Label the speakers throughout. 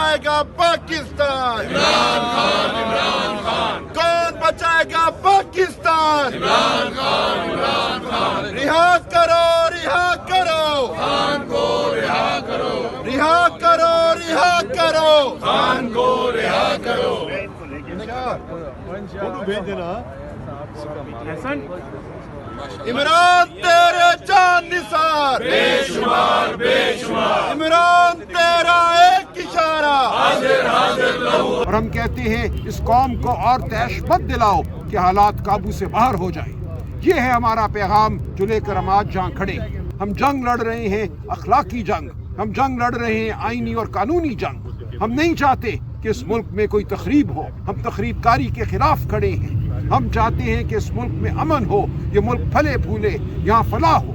Speaker 1: बचाएगा पाकिस्तान? इमरान खान, इमरान खान। कौन बचाएगा पाकिस्तान? इमरान खान, इमरान खान। रिहा करो, रिहा करो खान को, रिहा करो, रिहा करो, रिहा करो खान को, रिहा करो। इमरान तेरे चांद निसार, बेशुमार बेशुमार। इमरान तेरा एक इशारा, हाजिर हाजिर लहू।
Speaker 2: और हम कहते हैं इस कौम को और तैश मत दिलाओ कि हालात काबू से बाहर हो जाए। ये है हमारा पैगाम जो लेकर हम आज जहाँ खड़े हैं। हम जंग लड़ रहे हैं, अखलाकी जंग। हम जंग लड़ रहे हैं, आईनी और कानूनी जंग। हम नहीं चाहते कि इस मुल्क में कोई तखरीब हो। हम तखरीब कारी के खिलाफ खड़े हैं। हम चाहते हैं कि इस मुल्क में अमन हो, ये मुल्क फले फूले, यहाँ फलाह हो।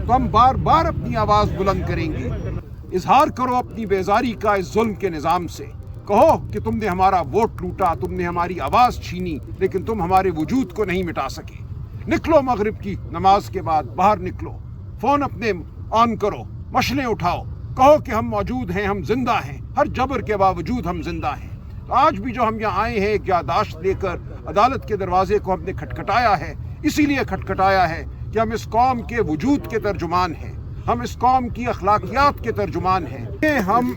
Speaker 2: तो हम बार बार अपनी आवाज़ बुलंद करेंगे। इजहार करो अपनी बेजारी का इस जुल्म के निज़ाम से। कहो कि तुमने हमारा वोट लूटा, तुमने हमारी आवाज़ छीनी, लेकिन तुम हमारे वजूद को नहीं मिटा सके। निकलो मगरिब की नमाज के बाद, बाहर निकलो, फ़ोन अपने ऑन करो, मशलें उठाओ, कहो कि हम मौजूद हैं, हम जिंदा हैं, हर जबर के बावजूद हम जिंदा हैं। तो आज भी जो हम यहाँ आए हैं एक यादाश्त लेकर, अदालत के दरवाजे को हमने खटखटाया है, इसीलिए खटखटाया है कि हम इस कौम के वजूद के तर्जुमान हैं, हम इस कौम की अखलाकियात के तर्जुमान हैं। हम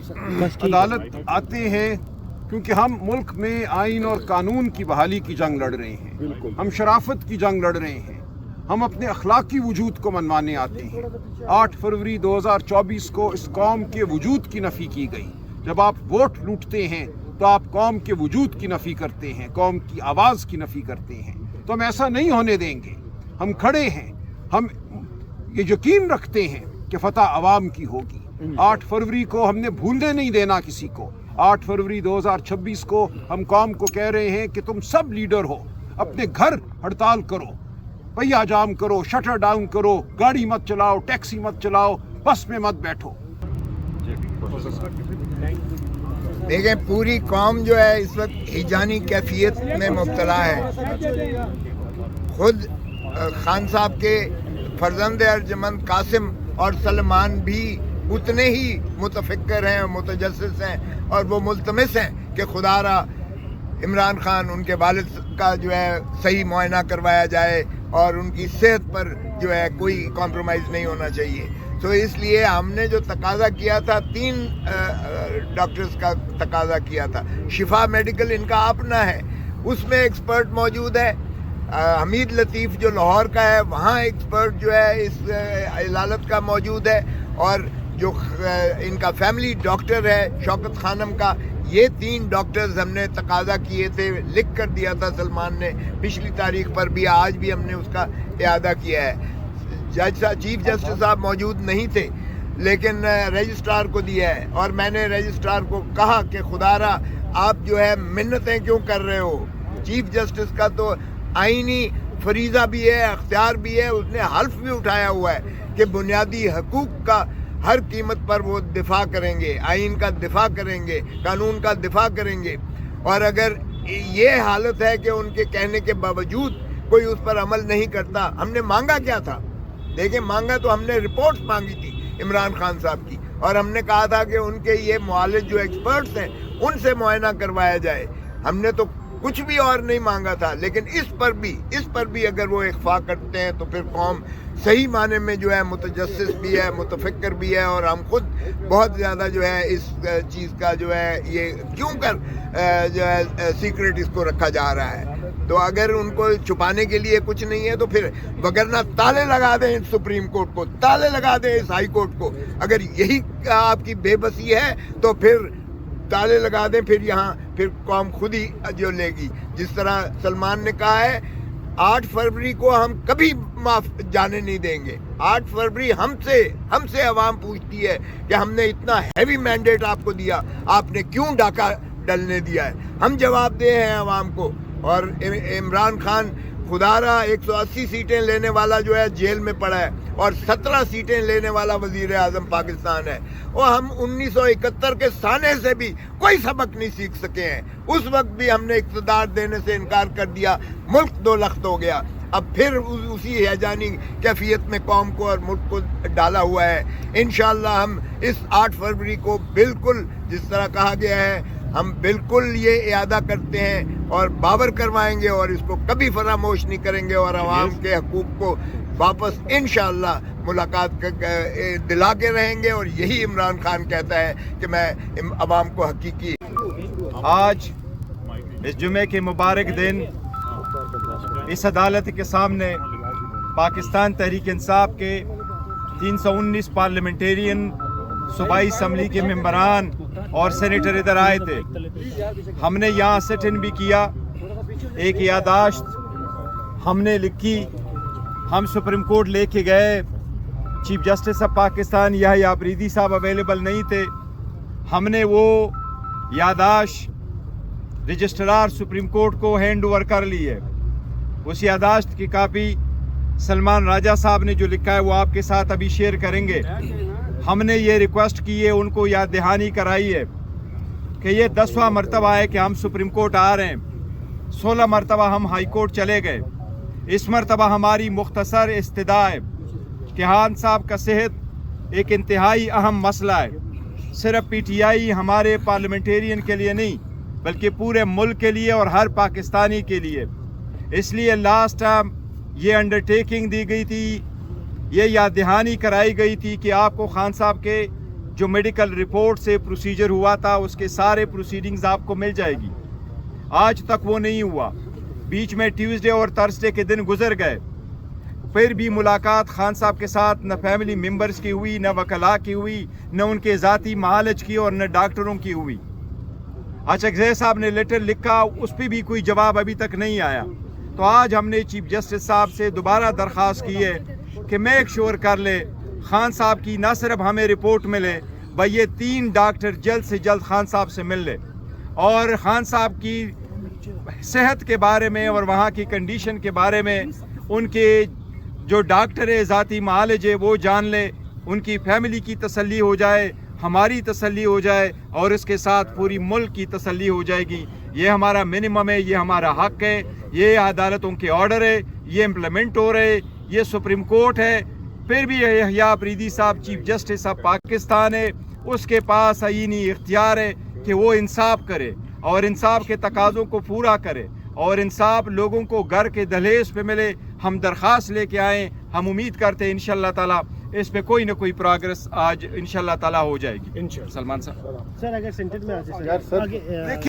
Speaker 2: अदालत आते हैं क्योंकि हम मुल्क में आइन और कानून की बहाली की जंग लड़ रहे हैं, हम शराफत की जंग लड़ रहे हैं, हम अपने अखलाकी वजूद को मनवाने आते हैं। 8 फरवरी 2024 को इस कौम के वजूद की नफ़ी की गई। जब आप वोट लूटते हैं तो आप कौम के वजूद की नफ़ी करते हैं, कौम की आवाज़ की नफ़ी करते हैं। तो हम ऐसा नहीं होने देंगे। हम खड़े हैं, हम ये यकीन रखते हैं कि फतह अवाम की होगी। 8 फरवरी को हमने भूलने नहीं देना किसी को। 8 फरवरी 2026 को हम कौम को कह रहे हैं कि तुम सब लीडर हो, अपने घर हड़ताल करो, पहिया जाम करो, शटर डाउन करो, गाड़ी मत चलाओ, टैक्सी मत चलाओ, बस में मत बैठो।
Speaker 3: देखें, पूरी कौम जो है इस वक्त हिजानी कैफियत में मुब्तला है। खुद खान साहब के फर्जंद अर्जमंद कासिम और सलमान भी उतने ही मुतफक्कर हैं, मुतजस्सिस हैं, और वो मुल्तमिस हैं कि खुदारा इमरान खान, उनके वालिद का जो है सही मुआयना करवाया जाए और उनकी सेहत पर जो है कोई कॉम्प्रोमाइज़ नहीं होना चाहिए। तो इसलिए हमने जो तकाजा किया था, 3 डॉक्टर्स का तकाजा किया था। शिफा मेडिकल इनका अपना है, उसमें एक्सपर्ट मौजूद है। हमीद लतीफ़ जो लाहौर का है, वहाँ एक्सपर्ट जो है इस इलालत का मौजूद है। और जो इनका फैमिली डॉक्टर है शौकत खानम का, ये 3 डॉक्टर्स हमने तकाजा किए थे, लिख कर दिया था सलमान ने पिछली तारीख पर भी, आज भी हमने उसका इआदा किया है। जज साहब, चीफ जस्टिस साहब मौजूद नहीं थे, लेकिन रजिस्ट्रार को दिया है। और मैंने रजिस्ट्रार को कहा कि खुदारा आप जो है मिन्नतें क्यों कर रहे हो? चीफ जस्टिस का तो आईनी फरीज़ा भी है, अख्तियार भी है, उसने हल्फ भी उठाया हुआ है कि बुनियादी हकूक़ का हर कीमत पर वो दिफा करेंगे, आइन का दिफा करेंगे, कानून का दिफा करेंगे। और अगर ये हालत है कि उनके कहने के बावजूद कोई उस पर अमल नहीं करता, हमने मांगा क्या था? देखिए, मांगा तो हमने रिपोर्ट्स मांगी थी इमरान खान साहब की, और हमने कहा था कि उनके ये मुआलिज जो एक्सपर्ट्स हैं उनसे मुआयना करवाया जाए। हमने तो कुछ भी और नहीं मांगा था। लेकिन इस पर भी अगर वो इख्फा करते हैं तो फिर कौम सही माने में जो है मुतजस्सिस भी है, मुतफक्कर भी है। और हम खुद बहुत ज़्यादा जो है इस चीज़ का जो है ये क्यों कर जो है सीक्रेट इसको रखा जा रहा है। तो अगर उनको छुपाने के लिए कुछ नहीं है तो फिर वगरना ताले लगा दें इस सुप्रीम कोर्ट को, ताले लगा दें इस हाई कोर्ट को। अगर यही आपकी बेबसी है तो फिर ताले लगा दें, फिर यहाँ फिर कौम खुद ही जो लेगी। जिस तरह सलमान ने कहा है 8 फरवरी को हम कभी माफ जाने नहीं देंगे। 8 फरवरी हमसे अवाम पूछती है कि हमने इतना हैवी मैंडेट आपको दिया, आपने क्यों डाका डलने दिया है? हम जवाब दे हैं अवाम को। और इमरान खान खुदारा 180 सीटें लेने वाला जो है जेल में पड़ा है और 17 सीटें लेने वाला वजीर आजम पाकिस्तान है। और हम 1971 के साने से भी कोई सबक नहीं सीख सके हैं। उस वक्त भी हमने इक़्तिदार देने से इनकार कर दिया, मुल्क 2 लख्त हो गया। اب پھر اسی ہیجانی کیفیت میں قوم کو اور ملک کو ڈالا ہوا ہے. انشاءاللہ ہم اس 8 فروری کو بالکل جس طرح کہا گیا ہے ہم بالکل یہ اعادہ کرتے ہیں اور باور کروائیں گے اور اس کو کبھی فراموش نہیں کریں گے اور عوام کے حقوق کو واپس انشاءاللہ ملاقات دلا کے رہیں گے. اور یہی عمران خان کہتا ہے کہ میں عوام کو حقیقی.
Speaker 4: آج اس جمعے کے مبارک دن اس عدالت کے سامنے پاکستان تحریک انصاف کے 319 پارلیمنٹیرین صوبائی اسمبلی کے ممبران اور سینیٹر ادھر آئے تھے. ہم نے یہاں سٹ ان بھی کیا, ایک یادداشت ہم نے لکھی, ہم سپریم کورٹ لے کے گئے. چیف جسٹس آف پاکستان یحییٰ آفریدی صاحب اویلیبل نہیں تھے. ہم نے وہ یادداشت رجسٹرار سپریم کورٹ کو ہینڈ اوور کر لی ہے. اس یادداشت کی کاپی سلمان راجہ صاحب نے جو لکھا ہے وہ آپ کے ساتھ ابھی شیئر کریں گے. ہم نے یہ ریکویسٹ کی ہے, ان کو یاد دہانی کرائی ہے کہ یہ 10واں مرتبہ ہے کہ ہم سپریم کورٹ آ رہے ہیں. 16 مرتبہ ہم ہائی کورٹ چلے گئے. اس مرتبہ ہماری مختصر استدعا ہے کہ خان صاحب کا صحت ایک انتہائی اہم مسئلہ ہے, صرف پی ٹی آئی ہمارے پارلیمنٹیرین کے لیے نہیں بلکہ پورے ملک کے لیے اور ہر پاکستانی کے لیے. اس لیے لاسٹ ٹائم یہ انڈرٹیکنگ دی گئی تھی, یہ یاد دہانی کرائی گئی تھی کہ آپ کو خان صاحب کے جو میڈیکل رپورٹ سے پروسیجر ہوا تھا اس کے سارے پروسیڈنگز آپ کو مل جائے گی. آج تک وہ نہیں ہوا. بیچ میں ٹیوزڈے اور تھرسڈے کے دن گزر گئے, پھر بھی ملاقات خان صاحب کے ساتھ نہ فیملی ممبرز کی ہوئی, نہ وکلاء کی ہوئی, نہ ان کے ذاتی معالج کی اور نہ ڈاکٹروں کی ہوئی. اچھا صاحب نے لیٹر لکھا, اس پہ بھی کوئی جواب ابھی تک نہیں آیا. تو آج ہم نے چیف جسٹس صاحب سے دوبارہ درخواست کی ہے کہ میک شور کر لے خان صاحب کی نہ صرف ہمیں رپورٹ ملے بھائی یہ 3 ڈاکٹر جلد سے جلد خان صاحب سے مل لے اور خان صاحب کی صحت کے بارے میں اور وہاں کی کنڈیشن کے بارے میں ان کے جو ڈاکٹر ہے ذاتی معالج ہے وہ جان لے, ان کی فیملی کی تسلی ہو جائے, ہماری تسلی ہو جائے اور اس کے ساتھ پوری ملک کی تسلی ہو جائے گی. یہ ہمارا منیمم ہے, یہ ہمارا حق ہے, یہ عدالتوں کے آرڈر ہے, یہ امپلیمنٹ ہو رہے, یہ سپریم کورٹ ہے. پھر بھی یحییٰ آفریدی صاحب چیف جسٹس آف پاکستان ہے, اس کے پاس آئینی اختیار ہے کہ وہ انصاف کرے اور انصاف کے تقاضوں کو پورا کرے اور انصاف لوگوں کو گھر کے دہلیز پہ ملے. ہم درخواست لے کے آئیں, ہم امید کرتے ہیں انشاءاللہ تعالیٰ اس پہ کوئی نہ کوئی پروگرس آج انشاءاللہ تعالیٰ ہو جائے گی. سلمان صاحب
Speaker 5: سر اگر سینٹر میں